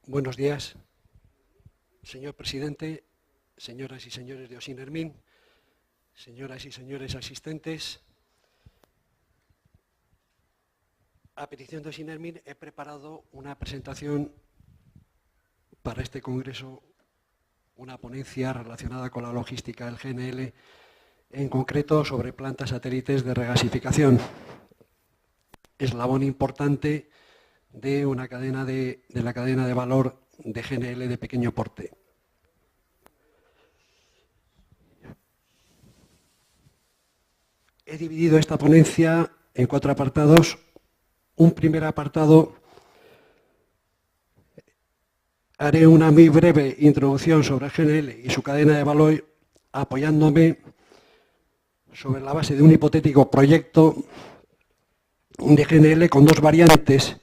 Buenos días, señor presidente, señoras y señores de Osín Hermín, señoras y señores asistentes. A petición de Osín Hermín he preparado una presentación para este congreso, una ponencia relacionada con la logística del GNL, en concreto sobre plantas satélites de regasificación, eslabón importante de una cadena de la cadena de valor de GNL de pequeño porte. He dividido esta ponencia en 4 apartados. Un primer apartado, haré una muy breve introducción sobre el GNL y su cadena de valor, apoyándome sobre la base de un hipotético proyecto de GNL con 2 variantes.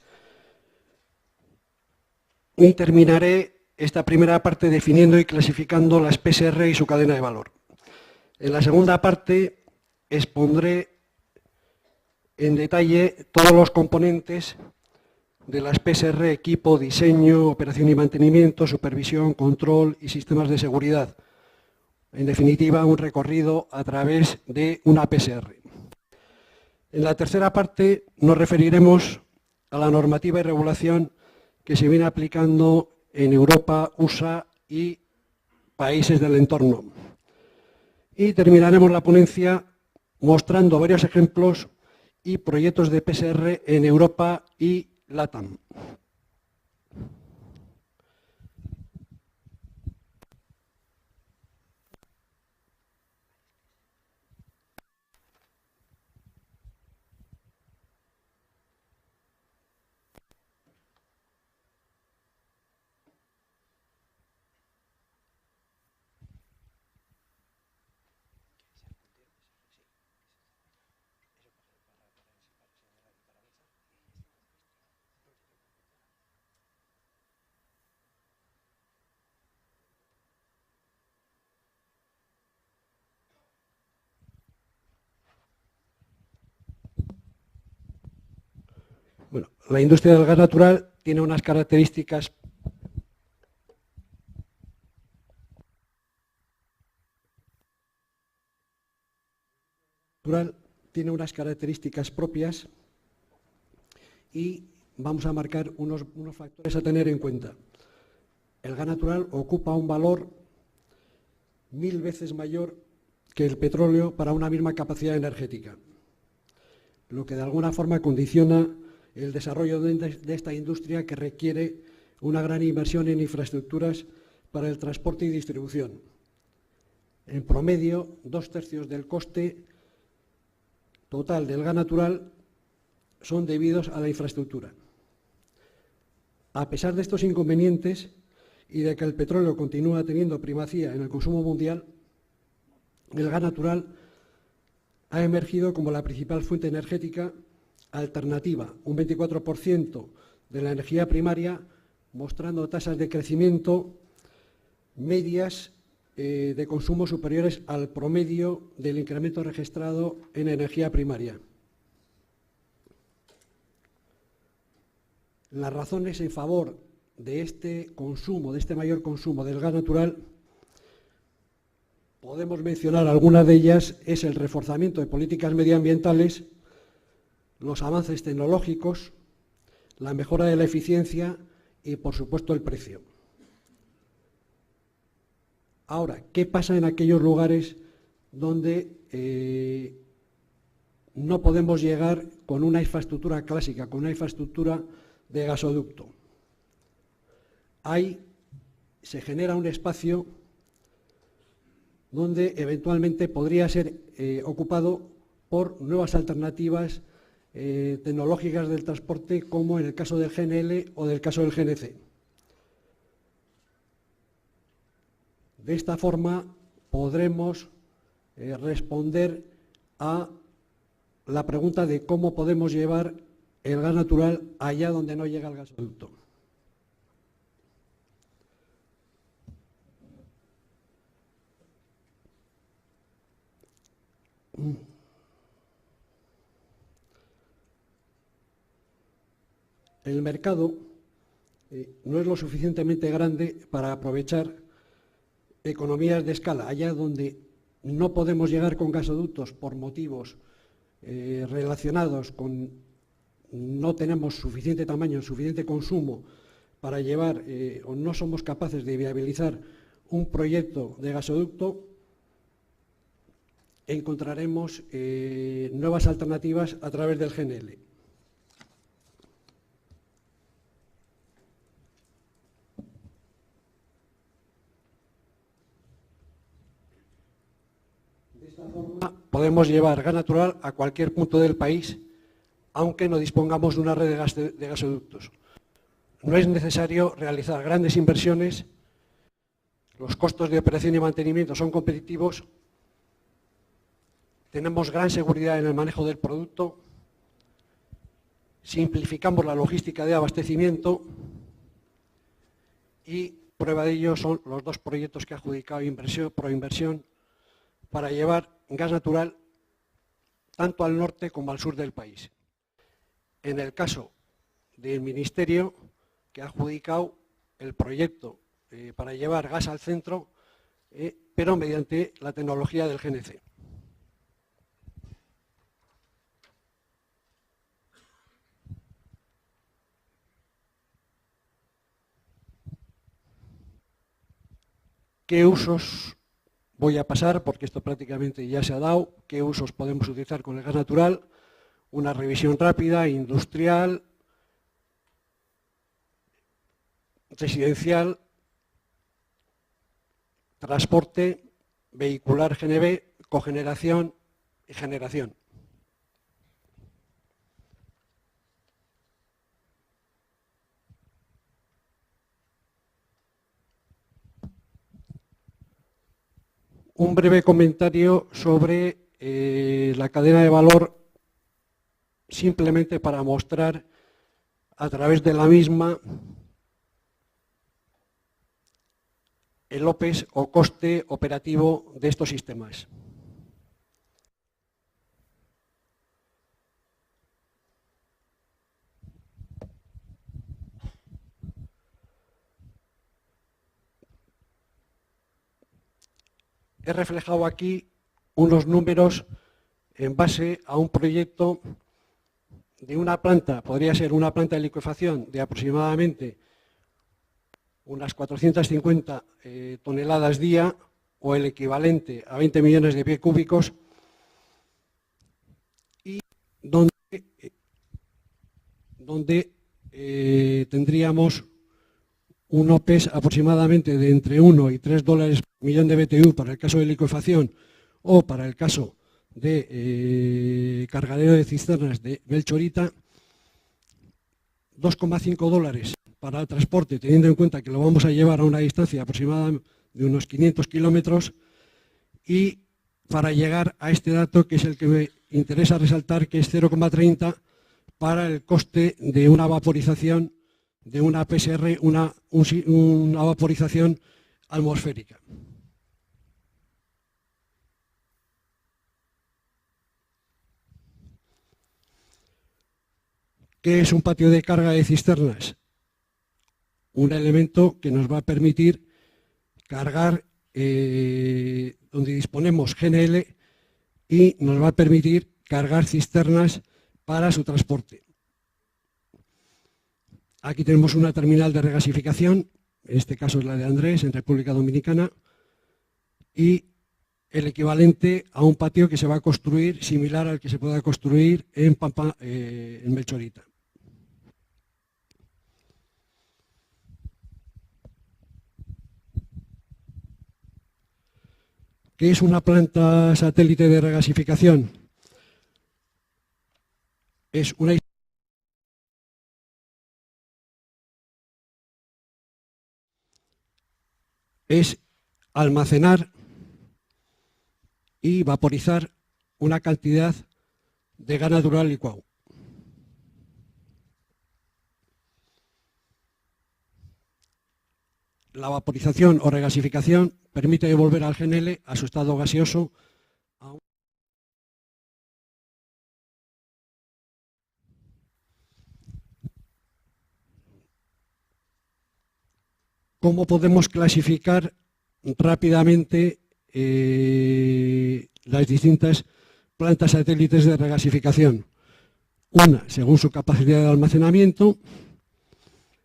Y terminaré esta primera parte definiendo y clasificando las PSR y su cadena de valor. En la segunda parte expondré en detalle todos los componentes de las PSR: equipo, diseño, operación y mantenimiento, supervisión, control y sistemas de seguridad. En definitiva, un recorrido a través de una PSR. En la tercera parte nos referiremos a la normativa y regulación que se viene aplicando en Europa, USA y países del entorno. Y terminaremos la ponencia mostrando varios ejemplos y proyectos de PSR en Europa y LATAM. Bueno, la industria del gas natural tiene unas características propias y vamos a marcar unos factores a tener en cuenta. El gas natural ocupa un valor 1000 veces mayor que el petróleo para una misma capacidad energética, lo que de alguna forma condiciona el desarrollo de esta industria, que requiere una gran inversión en infraestructuras para el transporte y distribución. En promedio, 2/3 del coste total del gas natural son debidos a la infraestructura. A pesar de estos inconvenientes y de que el petróleo continúa teniendo primacía en el consumo mundial, el gas natural ha emergido como la principal fuente energética alternativa, un 24% de la energía primaria, mostrando tasas de crecimiento medias de consumo superiores al promedio del incremento registrado en energía primaria. Las razones en favor de este consumo, de este mayor consumo del gas natural, podemos mencionar algunas de ellas: es el reforzamiento de políticas medioambientales, los avances tecnológicos, la mejora de la eficiencia y, por supuesto, el precio. Ahora, ¿qué pasa en aquellos lugares donde no podemos llegar con una infraestructura clásica, con una infraestructura de gasoducto? Ahí se genera un espacio donde eventualmente podría ser ocupado por nuevas alternativas tecnológicas del transporte, como en el caso del GNL o del caso del GNC. De esta forma podremos responder a la pregunta de cómo podemos llevar el gas natural allá donde no llega el gasoducto. El mercado no es lo suficientemente grande para aprovechar economías de escala, allá donde no podemos llegar con gasoductos por motivos relacionados con no tenemos suficiente tamaño, suficiente consumo para llevar o no somos capaces de viabilizar un proyecto de gasoducto, encontraremos nuevas alternativas a través del GNL. De esta forma podemos llevar gas natural a cualquier punto del país, aunque no dispongamos de una red de gasoductos. No es necesario realizar grandes inversiones, los costos de operación y mantenimiento son competitivos, tenemos gran seguridad en el manejo del producto, simplificamos la logística de abastecimiento y prueba de ello son los dos proyectos que ha adjudicado Proinversión para llevar gas natural tanto al norte como al sur del país. En el caso del Ministerio, que ha adjudicado el proyecto para llevar gas al centro, pero mediante la tecnología del GNC. ¿Qué usos voy a pasar? Porque esto prácticamente ya se ha dado. ¿Qué usos podemos utilizar con el gas natural? Una revisión rápida, industrial, residencial, transporte, vehicular GNV, cogeneración y generación. Un breve comentario sobre la cadena de valor, simplemente para mostrar a través de la misma el OPEX o coste operativo de estos sistemas. He reflejado aquí unos números en base a un proyecto de una planta, podría ser una planta de liquefacción de aproximadamente unas 450 toneladas día o el equivalente a 20 millones de pies cúbicos, y donde tendríamos un OPEX aproximadamente de entre 1 y 3 dólares por millón de BTU para el caso de liquefacción o para el caso de cargadero de cisternas de Belchorita, 2,5 dólares para el transporte, teniendo en cuenta que lo vamos a llevar a una distancia aproximada de unos 500 kilómetros, y para llegar a este dato, que es el que me interesa resaltar, que es 0,30 para el coste de una vaporización, de una PSR, una vaporización atmosférica. ¿Qué es un patio de carga de cisternas? Un elemento que nos va a permitir cargar donde disponemos GNL y nos va a permitir cargar cisternas para su transporte. Aquí tenemos una terminal de regasificación, en este caso es la de Andrés, en República Dominicana, y el equivalente a un patio que se va a construir similar al que se pueda construir en en Belchorita. ¿Qué es una planta satélite de regasificación? Es almacenar y vaporizar una cantidad de gas natural licuado. La vaporización o regasificación permite devolver al GNL a su estado gaseoso ¿Cómo podemos clasificar rápidamente las distintas plantas satélites de regasificación? Una, según su capacidad de almacenamiento,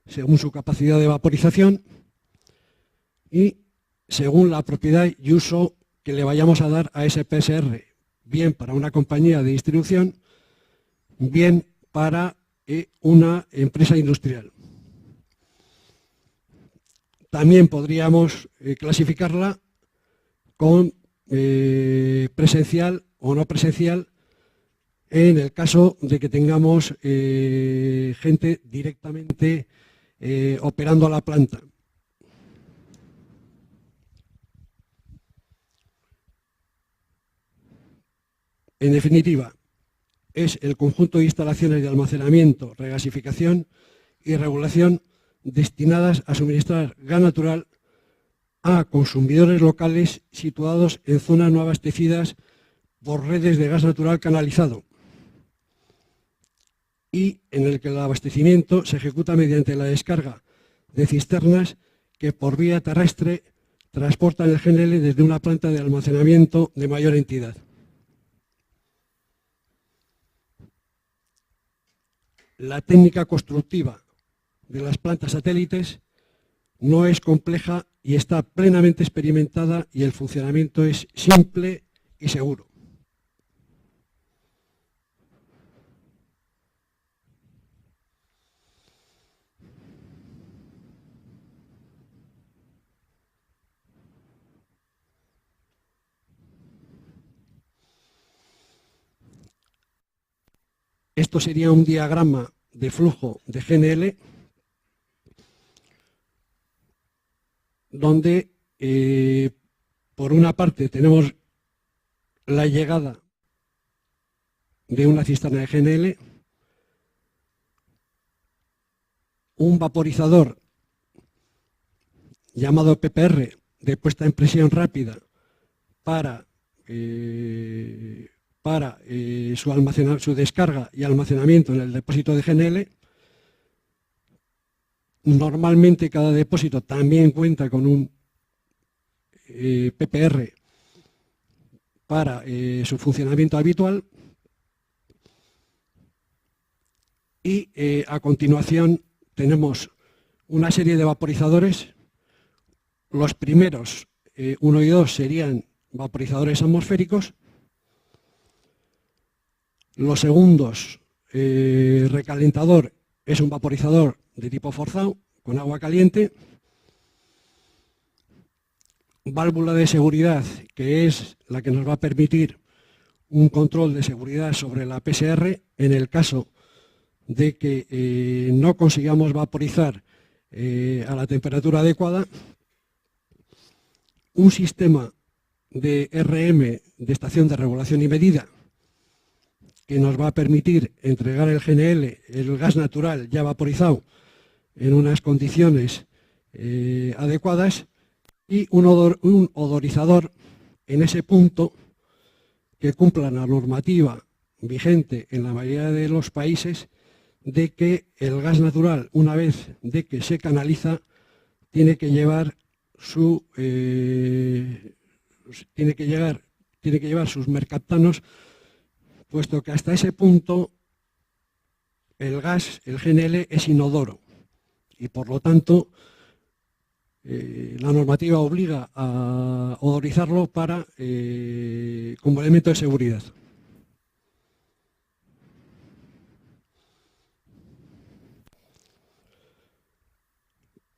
según su capacidad de vaporización y según la propiedad y uso que le vayamos a dar a ese PSR, bien para una compañía de distribución, bien para una empresa industrial. También podríamos clasificarla con presencial o no presencial en el caso de que tengamos gente directamente operando la planta. En definitiva, es el conjunto de instalaciones de almacenamiento, regasificación y regulación destinadas a suministrar gas natural a consumidores locales situados en zonas no abastecidas por redes de gas natural canalizado y en el que el abastecimiento se ejecuta mediante la descarga de cisternas que por vía terrestre transportan el GNL desde una planta de almacenamiento de mayor entidad. La técnica constructiva de las plantas satélites no es compleja y está plenamente experimentada y el funcionamiento es simple y seguro. Esto sería un diagrama de flujo de GNL donde por una parte tenemos la llegada de una cisterna de GNL, un vaporizador llamado PPR de puesta en presión rápida para su descarga y almacenamiento en el depósito de GNL. Normalmente cada depósito también cuenta con un PPR para su funcionamiento habitual y a continuación tenemos una serie de vaporizadores. Los primeros, 1 y 2, serían vaporizadores atmosféricos. Los segundos, recalentador, es un vaporizador de tipo forzado, con agua caliente. Válvula de seguridad, que es la que nos va a permitir un control de seguridad sobre la PSR en el caso de que no consigamos vaporizar a la temperatura adecuada. Un sistema de RM, de estación de regulación y medida, que nos va a permitir entregar el GNL, el gas natural ya vaporizado, en unas condiciones adecuadas, y un odorizador en ese punto que cumpla la normativa vigente en la mayoría de los países de que el gas natural, una vez de que se canaliza, tiene que llevar sus mercaptanos, puesto que hasta ese punto el gas, el GNL, es inodoro y por lo tanto la normativa obliga a odorizarlo como elemento de seguridad.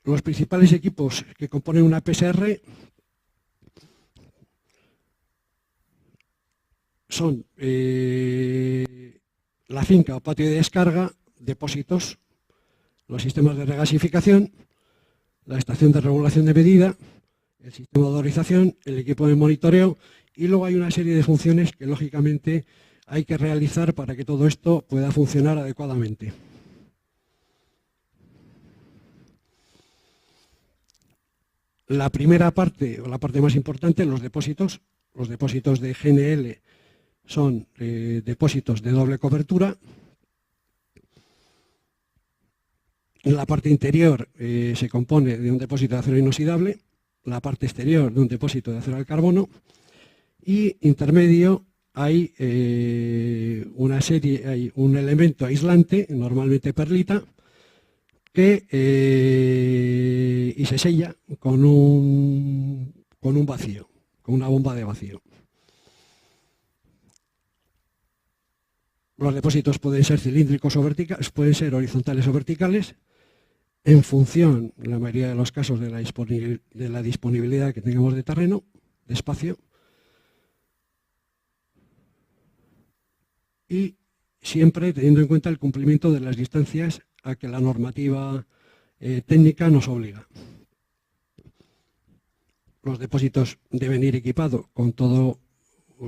Los principales equipos que componen una PSR son la finca o patio de descarga, depósitos, los sistemas de regasificación, la estación de regulación de medida, el sistema de odorización, el equipo de monitoreo, y luego hay una serie de funciones que lógicamente hay que realizar para que todo esto pueda funcionar adecuadamente. La primera parte, o la parte más importante, los depósitos. Los depósitos de GNL son depósitos de doble cobertura, La parte interior se compone de un depósito de acero inoxidable, la parte exterior de un depósito de acero al carbono y intermedio hay hay un elemento aislante, normalmente perlita, y se sella con un vacío, con una bomba de vacío. Los depósitos pueden ser cilíndricos o verticales, pueden ser horizontales o verticales, en función, en la mayoría de los casos, de la disponibilidad que tengamos de terreno, de espacio, y siempre teniendo en cuenta el cumplimiento de las distancias a que la normativa técnica nos obliga. Los depósitos deben ir equipados con todos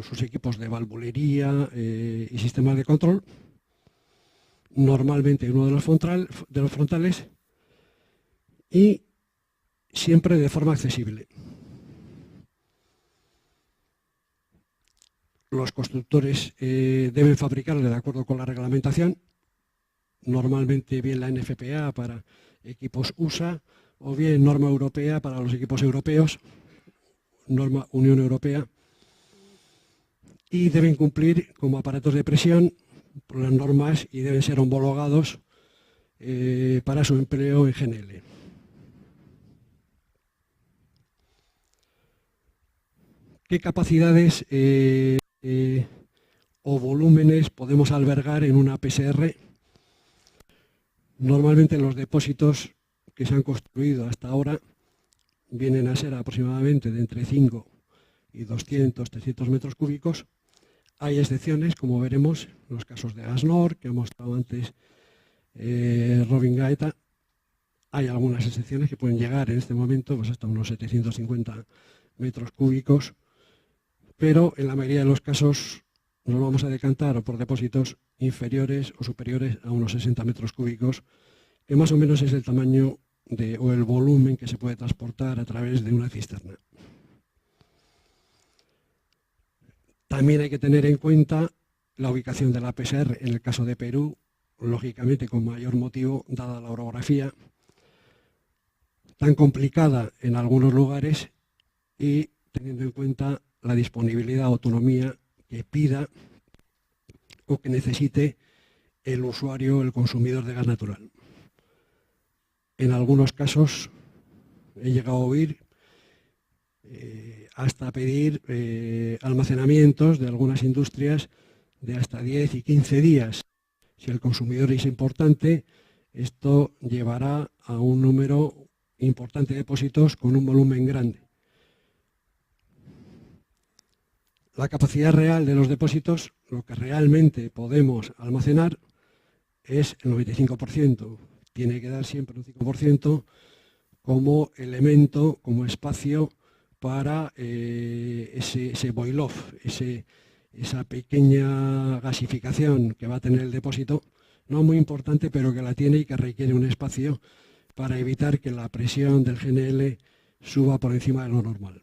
sus equipos de valvulería y sistemas de control, normalmente uno de los frontales, y siempre de forma accesible. Los constructores deben fabricarle de acuerdo con la reglamentación, normalmente bien la NFPA para equipos USA o bien norma europea para los equipos europeos, norma Unión Europea, y deben cumplir como aparatos de presión por las normas y deben ser homologados para su empleo en GNL. ¿Qué capacidades o volúmenes podemos albergar en una PSR? Normalmente los depósitos que se han construido hasta ahora vienen a ser aproximadamente de entre 5 y 200, 300 metros cúbicos. Hay excepciones, como veremos, en los casos de Asnor, que hemos mostrado antes Robin Gaeta. Hay algunas excepciones que pueden llegar en este momento pues hasta unos 750 metros cúbicos, pero en la mayoría de los casos nos vamos a decantar por depósitos inferiores o superiores a unos 60 metros cúbicos, que más o menos es el tamaño o el volumen que se puede transportar a través de una cisterna. También hay que tener en cuenta la ubicación de la PSR, en el caso de Perú, lógicamente con mayor motivo, dada la orografía tan complicada en algunos lugares y teniendo en cuenta la disponibilidad o autonomía que pida o que necesite el usuario, el consumidor de gas natural. En algunos casos he llegado a oír hasta pedir almacenamientos de algunas industrias de hasta 10 y 15 días. Si el consumidor es importante, esto llevará a un número importante de depósitos con un volumen grande. La capacidad real de los depósitos, lo que realmente podemos almacenar, es el 95%. Tiene que dar siempre un 5% como elemento, como espacio para ese boil-off, esa pequeña gasificación que va a tener el depósito, no muy importante, pero que la tiene y que requiere un espacio para evitar que la presión del GNL suba por encima de lo normal.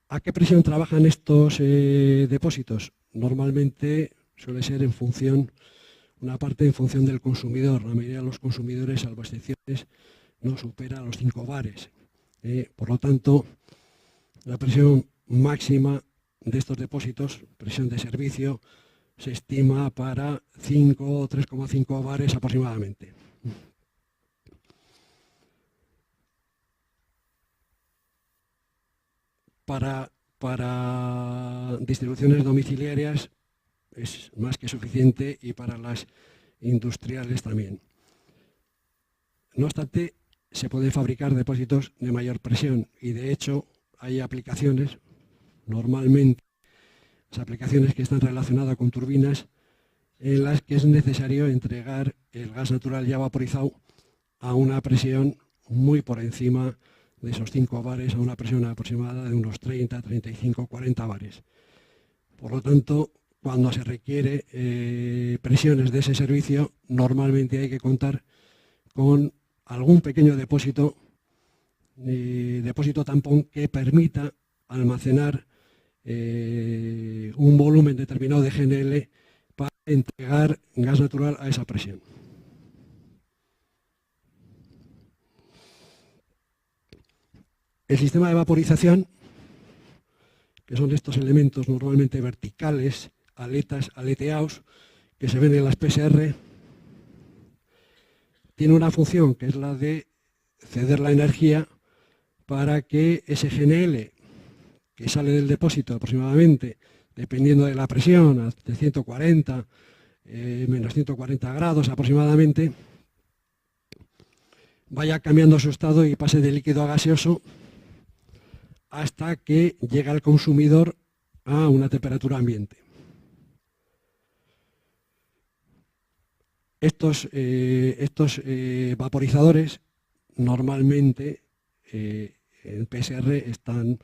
¿A qué presión trabajan estos depósitos? Normalmente suele ser en función, una parte en función del consumidor. La mayoría de los consumidores, salvo excepciones, no supera los 5 bares. Por lo tanto, la presión máxima de estos depósitos, presión de servicio, se estima para 5 o 3,5 bares aproximadamente. Para distribuciones domiciliarias es más que suficiente y para las industriales también. No obstante, se pueden fabricar depósitos de mayor presión y de hecho hay aplicaciones, normalmente las aplicaciones que están relacionadas con turbinas, en las que es necesario entregar el gas natural ya vaporizado a una presión muy por encima de esos 5 bares, a una presión aproximada de unos 30, 35, 40 bares. Por lo tanto, cuando se requiere presiones de ese servicio, normalmente hay que contar con algún pequeño depósito tampón que permita almacenar un volumen determinado de GNL para entregar gas natural a esa presión. El sistema de vaporización, que son estos elementos normalmente verticales, aletas, aleteados, que se ven en las PCR, tiene una función que es la de ceder la energía para que ese GNL que sale del depósito aproximadamente, dependiendo de la presión, de 140, menos 140 grados aproximadamente, vaya cambiando su estado y pase de líquido a gaseoso hasta que llega al consumidor a una temperatura ambiente. Estos vaporizadores normalmente en PCR están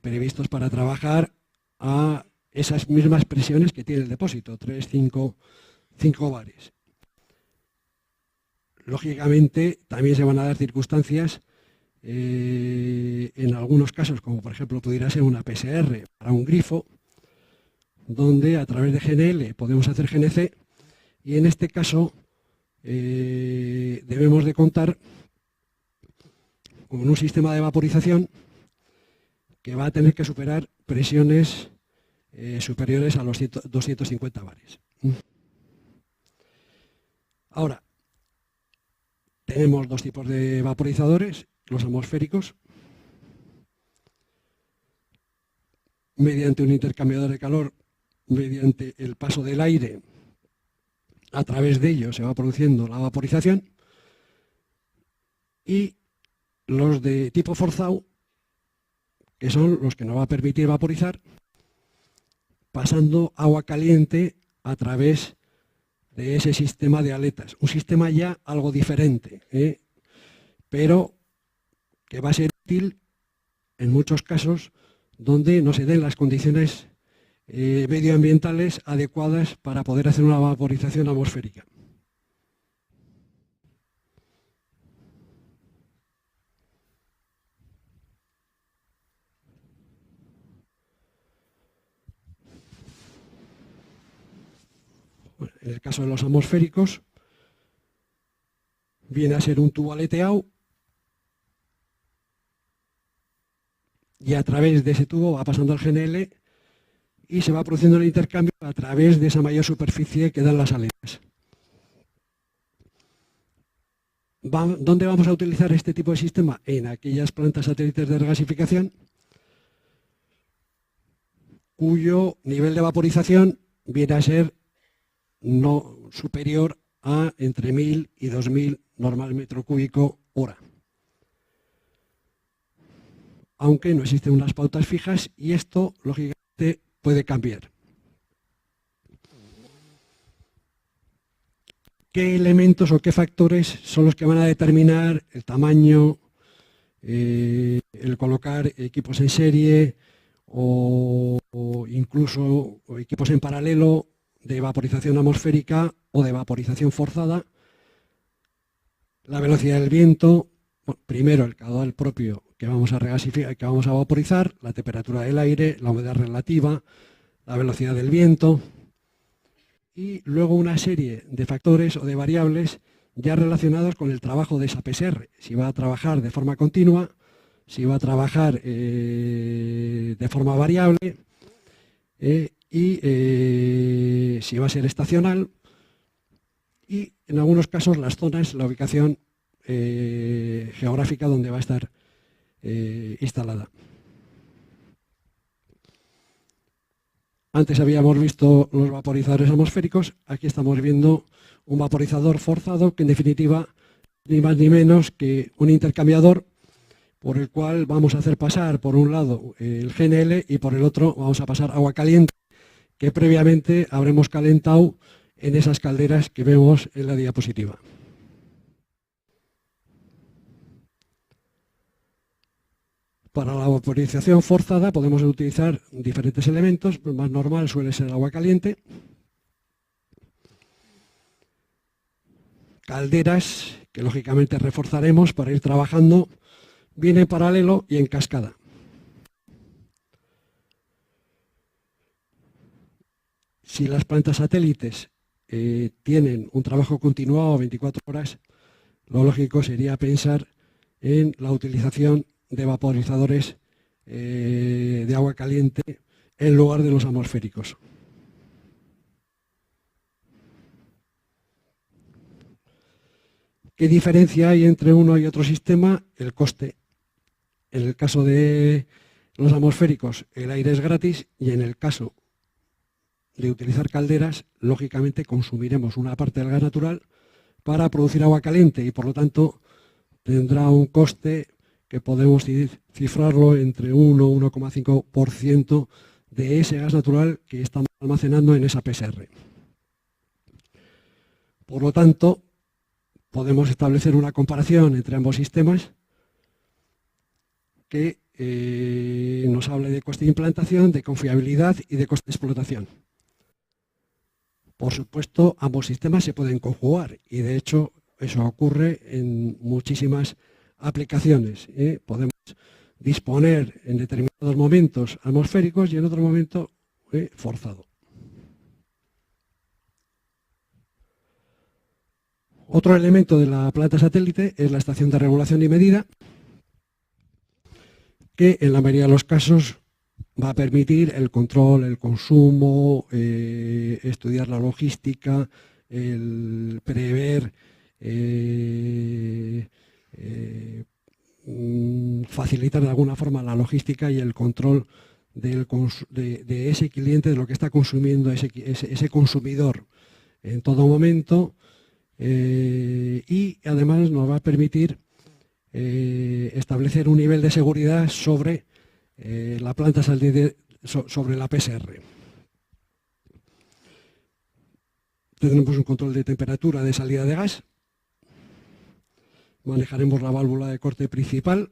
previstos para trabajar a esas mismas presiones que tiene el depósito, 3, 5 bares. Lógicamente también se van a dar circunstancias en algunos casos, como por ejemplo pudiera ser una PCR para un grifo, donde a través de GNL podemos hacer GNC, y en este caso debemos de contar con un sistema de vaporización que va a tener que superar presiones superiores a los 250 bares. Ahora, tenemos dos tipos de vaporizadores, los atmosféricos, mediante un intercambiador de calor, mediante el paso del aire, a través de ello se va produciendo la vaporización, y los de tipo forzado, que son los que nos va a permitir vaporizar pasando agua caliente a través de ese sistema de aletas. Un sistema ya algo diferente, pero que va a ser útil en muchos casos donde no se den las condiciones medioambientales adecuadas para poder hacer una vaporización atmosférica. Bueno, en el caso de los atmosféricos, viene a ser un tubo aleteado y a través de ese tubo va pasando el GNL y se va produciendo el intercambio a través de esa mayor superficie que dan las aletas. ¿Dónde vamos a utilizar este tipo de sistema? En aquellas plantas satélites de regasificación cuyo nivel de vaporización viene a ser no superior a entre 1000 y 2000 normal metro cúbico hora. Aunque no existen unas pautas fijas y esto, lógicamente, puede cambiar. ¿Qué elementos o qué factores son los que van a determinar el tamaño, el colocar equipos en serie o incluso equipos en paralelo de vaporización atmosférica o de vaporización forzada? La velocidad del viento, bueno, primero el caudal propio que vamos a regasificar, que vamos a vaporizar, la temperatura del aire, la humedad relativa, la velocidad del viento y luego una serie de factores o de variables ya relacionados con el trabajo de esa PCR, si va a trabajar de forma continua, si va a trabajar de forma variable y si va a ser estacional y en algunos casos las zonas, la ubicación geográfica donde va a estar instalada. Antes habíamos visto los vaporizadores atmosféricos, aquí estamos viendo un vaporizador forzado que en definitiva ni más ni menos que un intercambiador por el cual vamos a hacer pasar por un lado el GNL y por el otro vamos a pasar agua caliente que previamente habremos calentado en esas calderas que vemos en la diapositiva. Para la vaporización forzada podemos utilizar diferentes elementos, el más normal suele ser el agua caliente, calderas que lógicamente reforzaremos para ir trabajando bien en paralelo y en cascada. Si las plantas satélites tienen un trabajo continuado 24 horas, lo lógico sería pensar en la utilización de vaporizadores de agua caliente en lugar de los atmosféricos. ¿Qué diferencia hay entre uno y otro sistema? El coste. En el caso de los atmosféricos, el aire es gratis, y en el caso de utilizar calderas, lógicamente consumiremos una parte del gas natural para producir agua caliente, y por lo tanto tendrá un coste que podemos cifrarlo entre 1 y 1,5% de ese gas natural que estamos almacenando en esa PSR. Por lo tanto, podemos establecer una comparación entre ambos sistemas que nos hable de coste de implantación, de confiabilidad y de coste de explotación. Por supuesto, ambos sistemas se pueden conjugar, y de hecho eso ocurre en muchísimas aplicaciones. Podemos disponer en determinados momentos atmosféricos y en otro momento forzado. Otro elemento de la planta satélite es la estación de regulación y medida, que en la mayoría de los casos va a permitir el control, el consumo, estudiar la logística, el prever, facilitar de alguna forma la logística y el control de ese cliente, de lo que está consumiendo ese consumidor en todo momento, y además nos va a permitir establecer un nivel de seguridad sobre la planta satélite, sobre la PSR. Tendremos un control de temperatura de salida de gas, manejaremos la válvula de corte principal,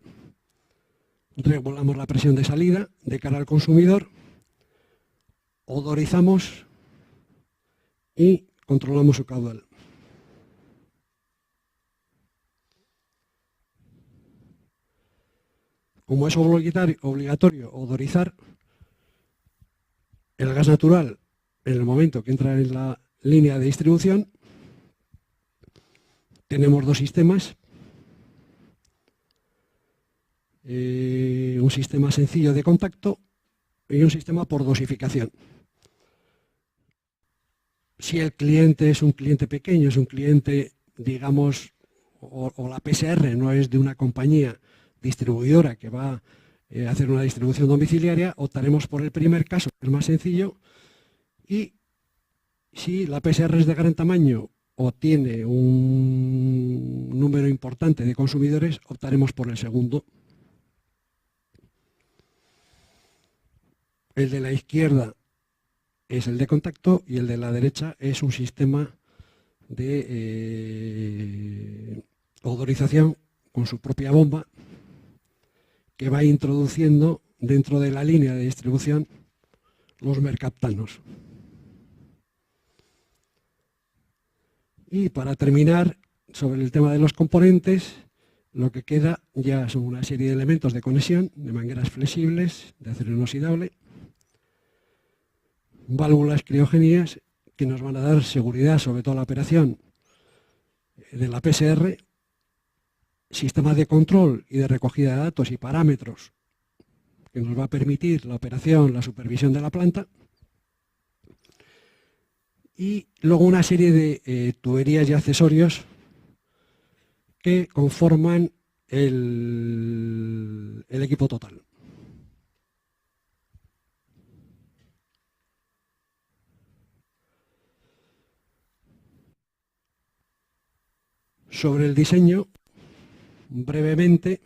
regulamos la presión de salida de cara al consumidor, odorizamos y controlamos su caudal. Como es obligatorio odorizar, el gas natural, en el momento que entra en la línea de distribución, tenemos dos sistemas. Un sistema sencillo de contacto y un sistema por dosificación. Si el cliente es un cliente pequeño, es un cliente, digamos, o la PSR no es de una compañía distribuidora que va a hacer una distribución domiciliaria, optaremos por el primer caso, que es más sencillo, y si la PSR es de gran tamaño o tiene un número importante de consumidores, optaremos por el segundo. El de la izquierda es el de contacto y el de la derecha es un sistema de odorización con su propia bomba que va introduciendo dentro de la línea de distribución los mercaptanos. Y para terminar, sobre el tema de los componentes, lo que queda ya son una serie de elementos de conexión, de mangueras flexibles, de acero inoxidable, válvulas criogénicas que nos van a dar seguridad sobre toda la operación de la PSR, sistemas de control y de recogida de datos y parámetros que nos va a permitir la operación, la supervisión de la planta, y luego una serie de tuberías y accesorios que conforman el equipo total. Sobre el diseño, brevemente,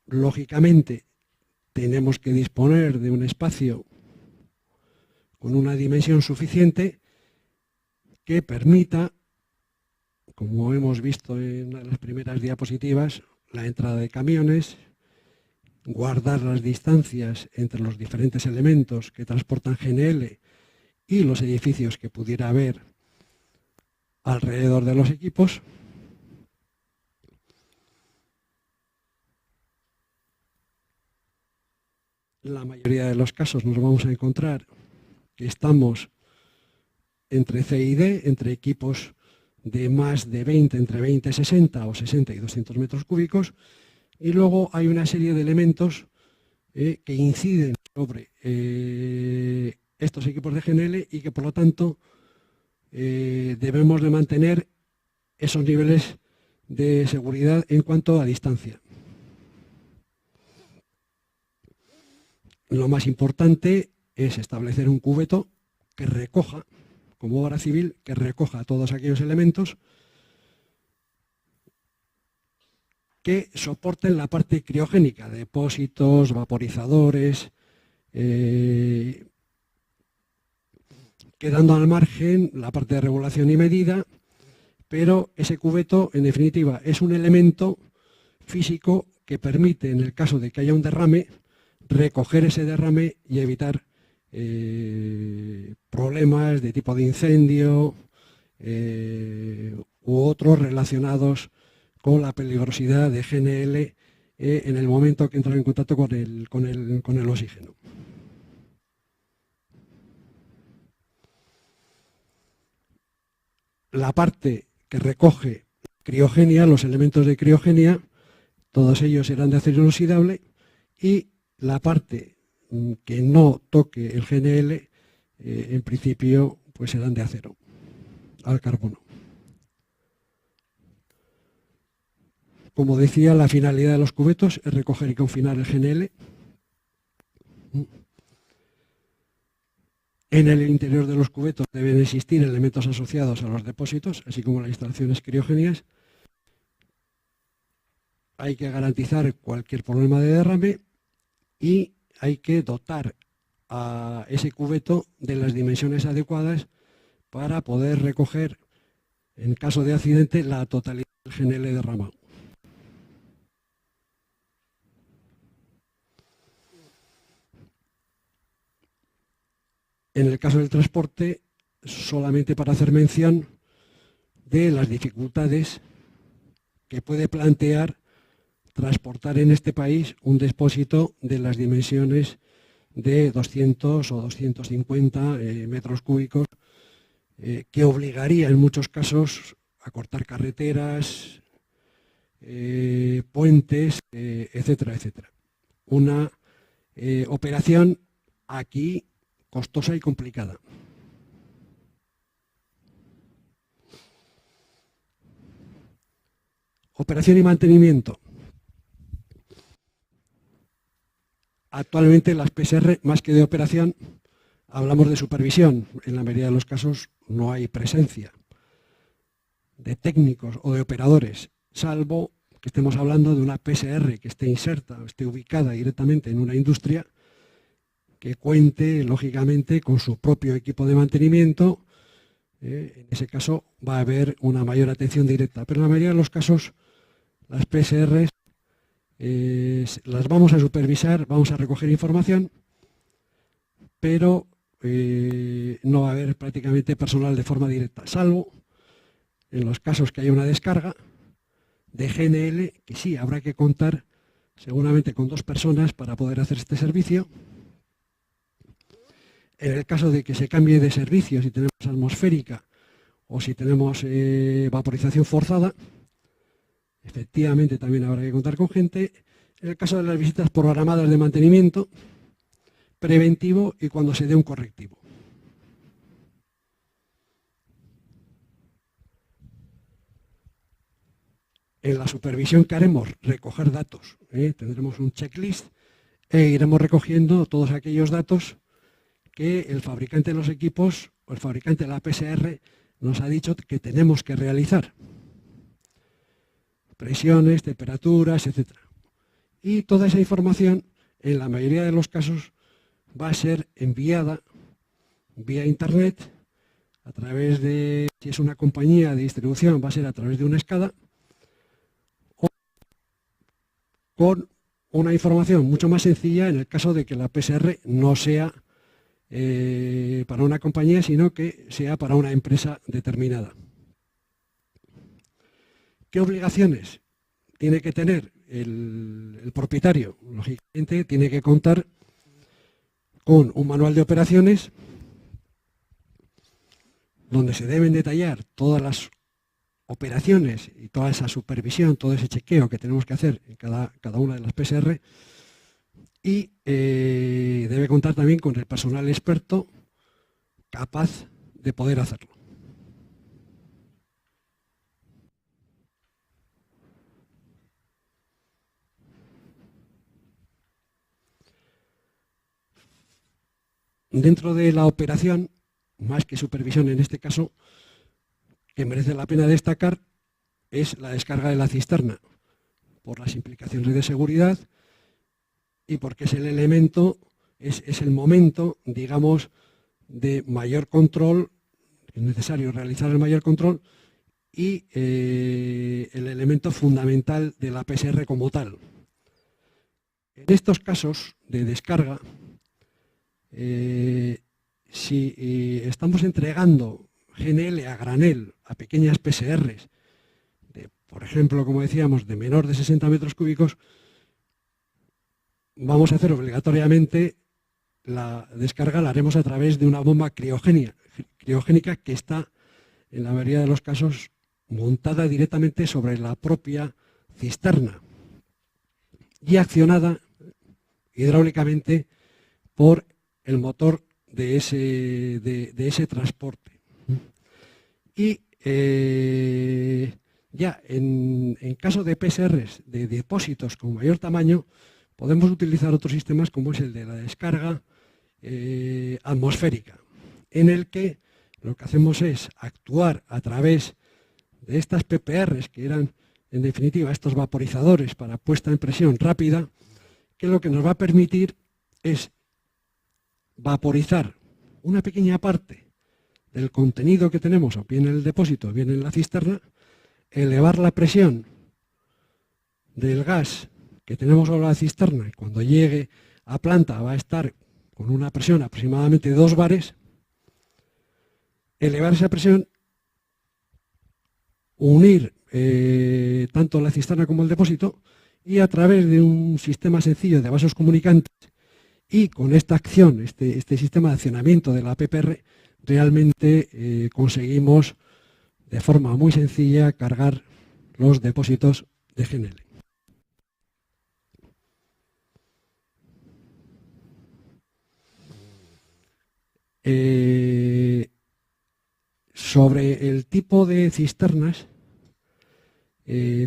lógicamente tenemos que disponer de un espacio con una dimensión suficiente que permita, como hemos visto en las primeras diapositivas, la entrada de camiones, guardar las distancias entre los diferentes elementos que transportan GNL y los edificios que pudiera haber alrededor de los equipos. En la mayoría de los casos nos vamos a encontrar que estamos entre C y D, entre equipos de más de 20, entre 20 y 60 o 60 y 200 metros cúbicos, y luego hay una serie de elementos que inciden sobre estos equipos de GNL y que por lo tanto debemos de mantener esos niveles de seguridad en cuanto a distancia. Lo más importante es establecer un cubeto que recoja, como obra civil, que recoja todos aquellos elementos que soporten la parte criogénica, depósitos, vaporizadores, quedando al margen la parte de regulación y medida, pero ese cubeto, en definitiva, es un elemento físico que permite, en el caso de que haya un derrame, recoger ese derrame y evitar problemas de tipo de incendio u otros relacionados con la peligrosidad de GNL en el momento que entra en contacto con el oxígeno. La parte que recoge criogenia, los elementos de criogenia, todos ellos serán de acero inoxidable, y la parte que no toque el GNL, en principio, pues serán de acero al carbono. Como decía, la finalidad de los cubetos es recoger y confinar el GNL. En el interior de los cubetos deben existir elementos asociados a los depósitos, así como las instalaciones criogénicas. Hay que garantizar cualquier problema de derrame y hay que dotar a ese cubeto de las dimensiones adecuadas para poder recoger, en caso de accidente, la totalidad del GNL derramado. En el caso del transporte, solamente para hacer mención de las dificultades que puede plantear transportar en este país un depósito de las dimensiones de 200 o 250 metros cúbicos, que obligaría en muchos casos a cortar carreteras, puentes, etcétera, etcétera. Una operación aquí costosa y complicada. Operación y mantenimiento. Actualmente las PCR, más que de operación, hablamos de supervisión. En la mayoría de los casos no hay presencia de técnicos o de operadores, salvo que estemos hablando de una PCR que esté inserta o esté ubicada directamente en una industria, que cuente, lógicamente, con su propio equipo de mantenimiento. En ese caso va a haber una mayor atención directa. Pero en la mayoría de los casos, las PSRs las vamos a supervisar, vamos a recoger información, pero no va a haber prácticamente personal de forma directa, salvo en los casos que haya una descarga de GNL, que sí, habrá que contar seguramente con 2 personas para poder hacer este servicio. En el caso de que se cambie de servicio, si tenemos atmosférica o si tenemos vaporización forzada, efectivamente también habrá que contar con gente. En el caso de las visitas programadas de mantenimiento preventivo y cuando se dé un correctivo. En la supervisión que haremos, recoger datos. Tendremos un checklist e iremos recogiendo todos aquellos datos que el fabricante de los equipos o el fabricante de la PCR nos ha dicho que tenemos que realizar. Presiones, temperaturas, etc. Y toda esa información, en la mayoría de los casos, va a ser enviada vía internet a través de, si es una compañía de distribución, va a ser a través de una SCADA, o con una información mucho más sencilla en el caso de que la PCR no sea para una compañía, sino que sea para una empresa determinada. ¿Qué obligaciones tiene que tener el propietario? Lógicamente tiene que contar con un manual de operaciones donde se deben detallar todas las operaciones y toda esa supervisión, todo ese chequeo que tenemos que hacer en cada una de las PCR, y debe contar también con el personal experto capaz de poder hacerlo. Dentro de la operación, más que supervisión en este caso, que merece la pena destacar es la descarga de la cisterna, por las implicaciones de seguridad y porque es el elemento, es el momento, digamos, de mayor control, es necesario realizar el mayor control y el elemento fundamental de la PCR como tal. En estos casos de descarga, si estamos entregando GNL a granel a pequeñas PSRs, por ejemplo, como decíamos, de menor de 60 metros cúbicos, vamos a hacer obligatoriamente la descarga, la haremos a través de una bomba criogénica que está, en la mayoría de los casos, montada directamente sobre la propia cisterna y accionada hidráulicamente por el motor de ese transporte. Y ya en caso de PSRs de depósitos con mayor tamaño, podemos utilizar otros sistemas como es el de la descarga atmosférica, en el que lo que hacemos es actuar a través de estas PPRs, que eran en definitiva estos vaporizadores para puesta en presión rápida, que lo que nos va a permitir es vaporizar una pequeña parte del contenido que tenemos, o bien en el depósito o bien en la cisterna, elevar la presión del gas que tenemos sobre la cisterna y cuando llegue a planta va a estar con una presión aproximadamente de 2 bares, elevar esa presión, unir tanto la cisterna como el depósito y a través de un sistema sencillo de vasos comunicantes y con esta acción, este sistema de accionamiento de la PPR, realmente conseguimos de forma muy sencilla cargar los depósitos de GNL. Sobre el tipo de cisternas,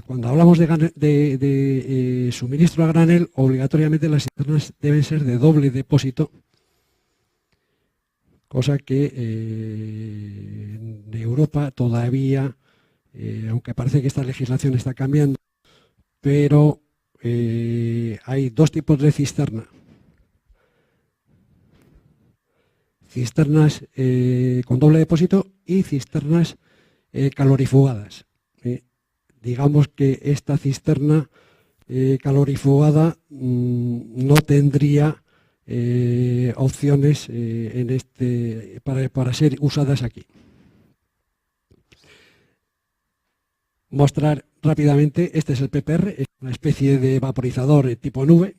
cuando hablamos de suministro a granel, obligatoriamente las cisternas deben ser de doble depósito, cosa que en Europa todavía, aunque parece que esta legislación está cambiando, pero hay 2 tipos de cisterna. Cisternas con doble depósito y cisternas calorifugadas. Digamos que esta cisterna calorifugada no tendría opciones para ser usadas aquí. Mostrar rápidamente, este es el PPR, es una especie de vaporizador tipo nube.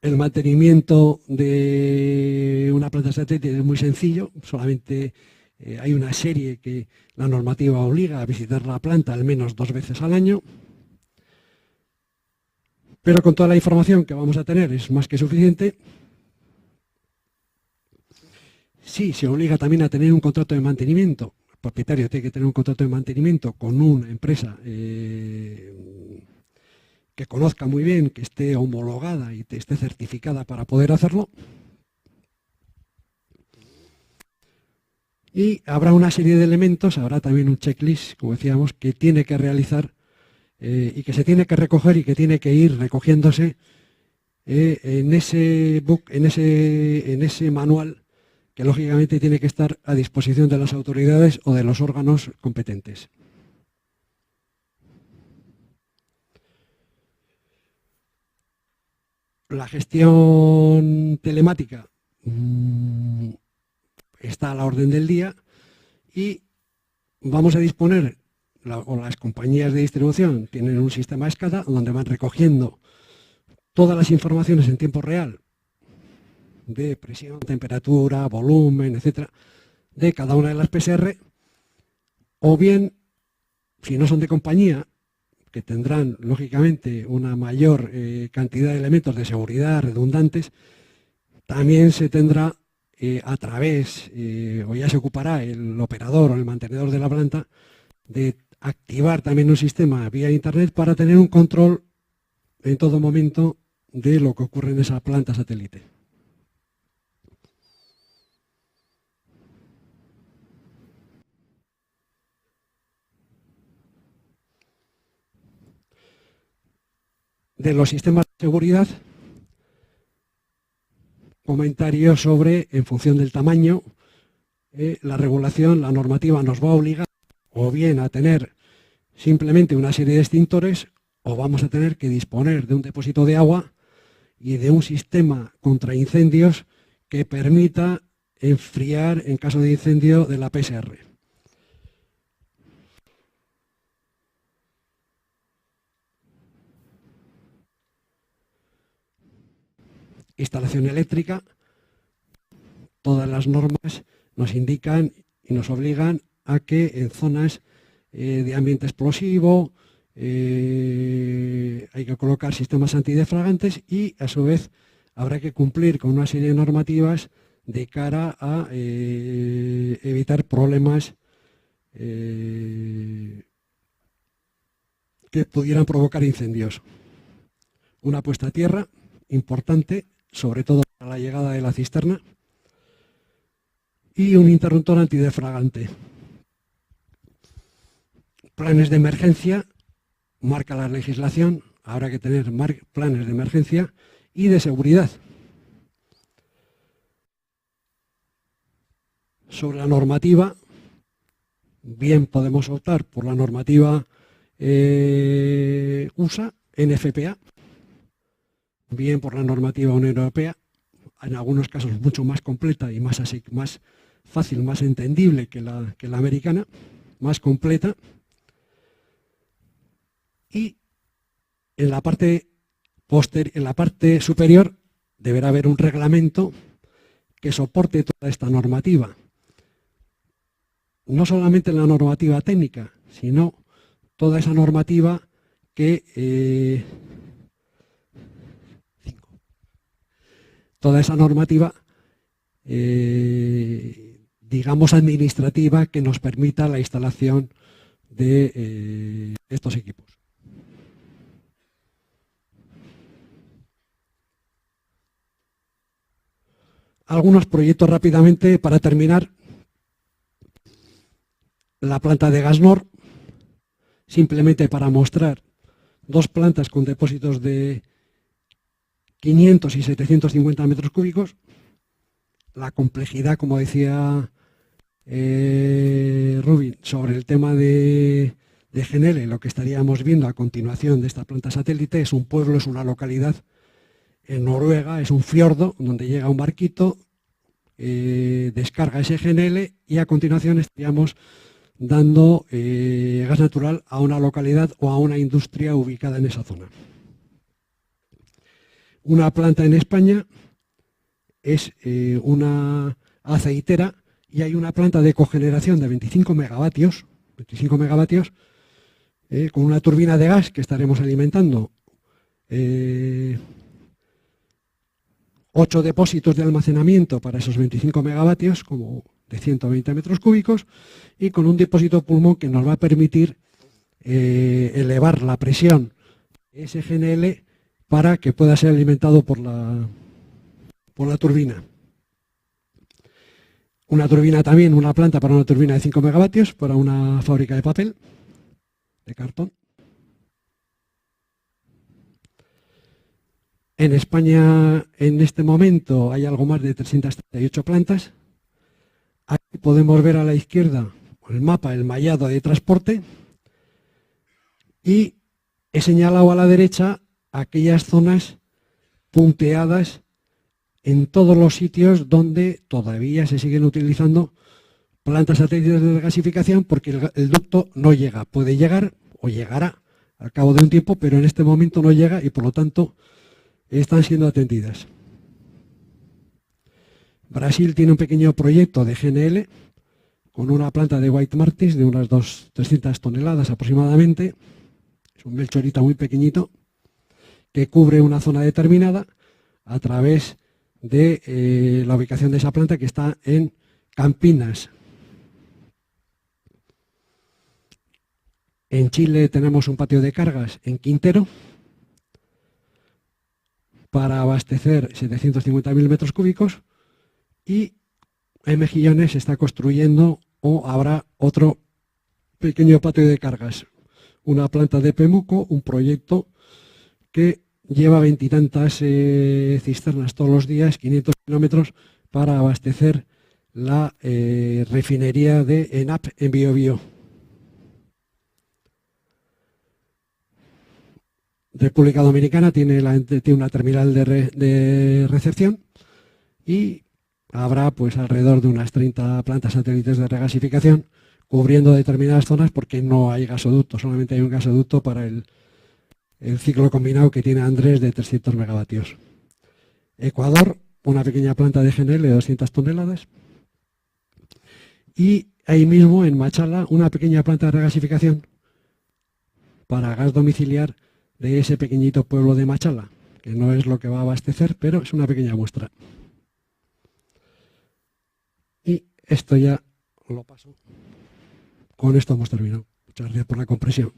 El mantenimiento de una planta satélite es muy sencillo, solamente hay una serie que la normativa obliga a visitar la planta al menos 2 veces al año, pero con toda la información que vamos a tener es más que suficiente. Sí, se obliga también a tener un contrato de mantenimiento. El propietario tiene que tener un contrato de mantenimiento con una empresa que conozca muy bien, que esté homologada y esté certificada para poder hacerlo. Y habrá una serie de elementos, habrá también un checklist, como decíamos, que tiene que realizar y que se tiene que recoger y que tiene que ir recogiéndose en ese book, en ese manual, que lógicamente tiene que estar a disposición de las autoridades o de los órganos competentes. La gestión telemática está a la orden del día y vamos a disponer, o las compañías de distribución tienen un sistema SCADA donde van recogiendo todas las informaciones en tiempo real de presión, temperatura, volumen, etcétera, de cada una de las PCR, o bien, si no son de compañía, que tendrán lógicamente una mayor cantidad de elementos de seguridad redundantes, también se tendrá a través, o ya se ocupará el operador o el mantenedor de la planta, de activar también un sistema vía internet para tener un control en todo momento de lo que ocurre en esa planta satélite. De los sistemas de seguridad, comentarios sobre, en función del tamaño, la regulación, la normativa nos va a obligar o bien a tener simplemente una serie de extintores, o vamos a tener que disponer de un depósito de agua y de un sistema contra incendios que permita enfriar en caso de incendio de la PCR. Instalación eléctrica, todas las normas nos indican y nos obligan a que en zonas de ambiente explosivo hay que colocar sistemas antidefragantes y a su vez habrá que cumplir con una serie de normativas de cara a evitar problemas que pudieran provocar incendios. Una puesta a tierra importante, sobre todo para la llegada de la cisterna, y un interruptor antidefragante. Planes de emergencia, marca la legislación, habrá que tener planes de emergencia y de seguridad. Sobre la normativa, bien podemos optar por la normativa USA, NFPA, bien por la normativa Unión Europea, en algunos casos mucho más completa y más fácil, más entendible que la americana, más completa. Y en la parte superior deberá haber un reglamento que soporte toda esta normativa. No solamente la normativa técnica, sino toda esa normativa que digamos administrativa, que nos permita la instalación de estos equipos. Algunos proyectos rápidamente para terminar. La planta de Gasnor, simplemente para mostrar dos plantas con depósitos de 500 y 750 metros cúbicos. La complejidad, como decía Rubin, sobre el tema de GNL, lo que estaríamos viendo a continuación de esta planta satélite, es un pueblo, es una localidad en Noruega, es un fiordo donde llega un barquito, descarga ese GNL y a continuación estaríamos dando gas natural a una localidad o a una industria ubicada en esa zona. Una planta en España es una aceitera y hay una planta de cogeneración de 25 megavatios con una turbina de gas que estaremos alimentando 8 depósitos de almacenamiento para esos 25 megavatios, como de 120 metros cúbicos, y con un depósito pulmón que nos va a permitir elevar la presión SGNL para que pueda ser alimentado por la turbina. Una turbina también, una planta para una turbina de 5 megavatios para una fábrica de papel, de cartón. En España, en este momento, hay algo más de 338 plantas. Aquí podemos ver a la izquierda el mapa, el mallado de transporte, y he señalado a la derecha aquellas zonas punteadas en todos los sitios donde todavía se siguen utilizando plantas satélites de gasificación, porque el ducto no llega. Puede llegar o llegará al cabo de un tiempo, pero en este momento no llega y por lo tanto están siendo atendidas. Brasil tiene un pequeño proyecto de GNL con una planta de White Martins de unas 300 toneladas aproximadamente. Es un melchorita muy pequeñito que cubre una zona determinada a través de la ubicación de esa planta, que está en Campinas. En Chile tenemos un patio de cargas en Quintero para abastecer 750.000 metros cúbicos, y en Mejillones se está construyendo o habrá otro pequeño patio de cargas, una planta de Pemuco, un proyecto que lleva 20 y tantas cisternas todos los días, 500 kilómetros, para abastecer la refinería de ENAP en Biobío. República Dominicana tiene una terminal de recepción, y habrá pues alrededor de unas 30 plantas satélites de regasificación cubriendo determinadas zonas, porque no hay gasoducto, solamente hay un gasoducto para el ciclo combinado que tiene Andrés de 300 megavatios. Ecuador, una pequeña planta de GNL de 200 toneladas. Y ahí mismo en Machala una pequeña planta de regasificación para gas domiciliar de ese pequeñito pueblo de Machala, que no es lo que va a abastecer, pero es una pequeña muestra. Y esto ya lo paso. Con esto hemos terminado. Muchas gracias por la comprensión.